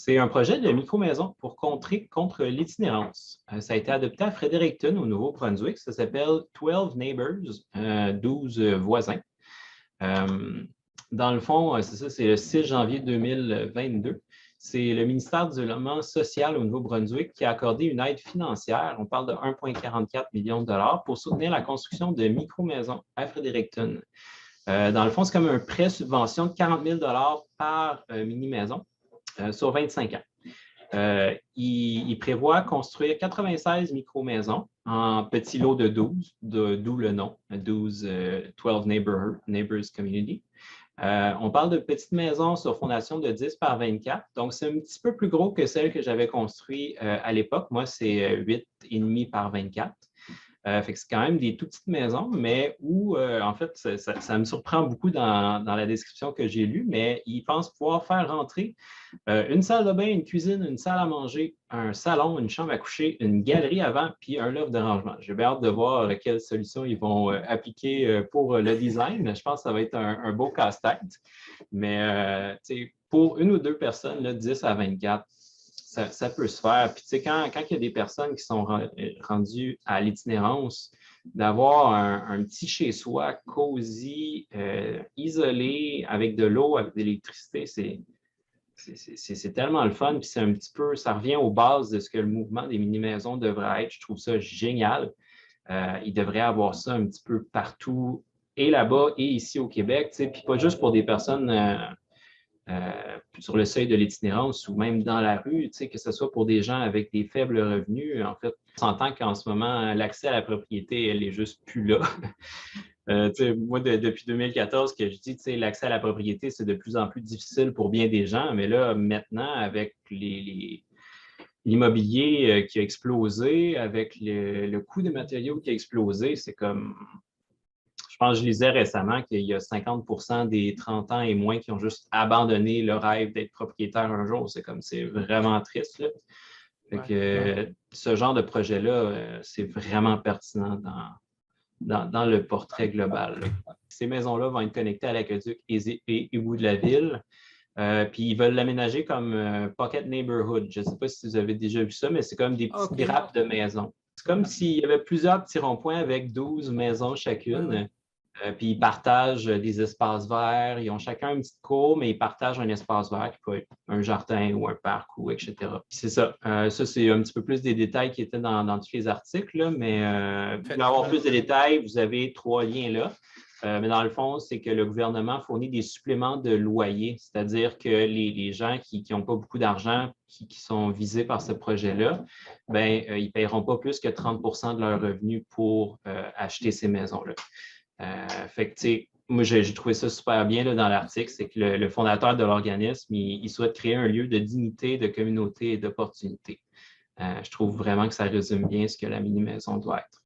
C'est un projet de micro-maison pour contrer contre l'itinérance. Ça a été adopté à Fredericton, au Nouveau-Brunswick. Ça s'appelle 12 Neighbors, 12 voisins. Dans le fond, c'est ça, c'est le 6 janvier 2022. C'est le ministère du Développement social au Nouveau-Brunswick qui a accordé une aide financière, on parle de 1,44 million de dollars, pour soutenir la construction de micro-maisons à Fredericton. Dans le fond, c'est comme un prêt-subvention de 40 000 dollars par mini-maison sur 25 ans. Il prévoit construire 96 micro-maisons en petits lots de 12, d'où le nom, 12 Neighbors Community. On parle de petites maisons sur fondation de 10 par 24, donc c'est un petit peu plus gros que celle que j'avais construite à l'époque. Moi, c'est 8,5 par 24. Fait que c'est quand même des tout petites maisons, mais où, en fait, ça me surprend beaucoup dans la description que j'ai lue, mais ils pensent pouvoir faire rentrer une salle de bain, une cuisine, une salle à manger, un salon, une chambre à coucher, une galerie avant, puis un loft de rangement. J'ai bien hâte de voir quelles solutions ils vont appliquer pour le design. Je pense que ça va être un beau casse-tête, mais pour une ou deux personnes, là, 10 à 24, ça peut se faire. Puis, tu sais, quand il y a des personnes qui sont rendues à l'itinérance, d'avoir un petit chez-soi cosy, isolé, avec de l'eau, avec de l'électricité, c'est tellement le fun. Puis, c'est un petit peu, ça revient aux bases de ce que le mouvement des mini-maisons devrait être. Je trouve ça génial. Il devrait avoir ça un petit peu partout, et là-bas, et ici au Québec. Tu sais, puis pas juste pour des personnes sur le seuil de l'itinérance ou même dans la rue, que ce soit pour des gens avec des faibles revenus. En fait, on s'entend qu'en ce moment, l'accès à la propriété, elle n'est juste plus là. Moi, depuis 2014, que je dis, l'accès à la propriété, c'est de plus en plus difficile pour bien des gens, mais là, maintenant, avec l'immobilier qui a explosé, avec le coût des matériaux qui a explosé, c'est comme... Je pense que je lisais récemment qu'il y a 50% des 30 ans et moins qui ont juste abandonné le rêve d'être propriétaire un jour. C'est vraiment triste, là. Fait que, ce genre de projet-là, c'est vraiment pertinent dans le portrait global, là. Ces maisons-là vont être connectées à l'aqueduc et égout de la ville. Puis ils veulent l'aménager comme Pocket Neighborhood. Je ne sais pas si vous avez déjà vu ça, mais c'est comme des petites grappes de maisons. C'est comme s'il y avait plusieurs petits ronds-points avec 12 maisons chacune. Puis ils partagent des espaces verts. Ils ont chacun une petite cour, mais ils partagent un espace vert qui peut être un jardin ou un parc, ou etc. Puis c'est ça. Ça, c'est un petit peu plus des détails qui étaient dans tous les articles, là, mais pour avoir plus de détails, vous avez 3 liens là. Mais dans le fond, c'est que le gouvernement fournit des suppléments de loyer, c'est-à-dire que les gens qui n'ont pas beaucoup d'argent, qui sont visés par ce projet-là, ben, ils ne paieront pas plus que 30 de leurs revenus pour acheter ces maisons-là. Fait que, tu sais, moi, j'ai trouvé ça super bien là, dans l'article, c'est que le fondateur de l'organisme, il souhaite créer un lieu de dignité, de communauté et d'opportunité. Je trouve vraiment que ça résume bien ce que la mini-maison doit être.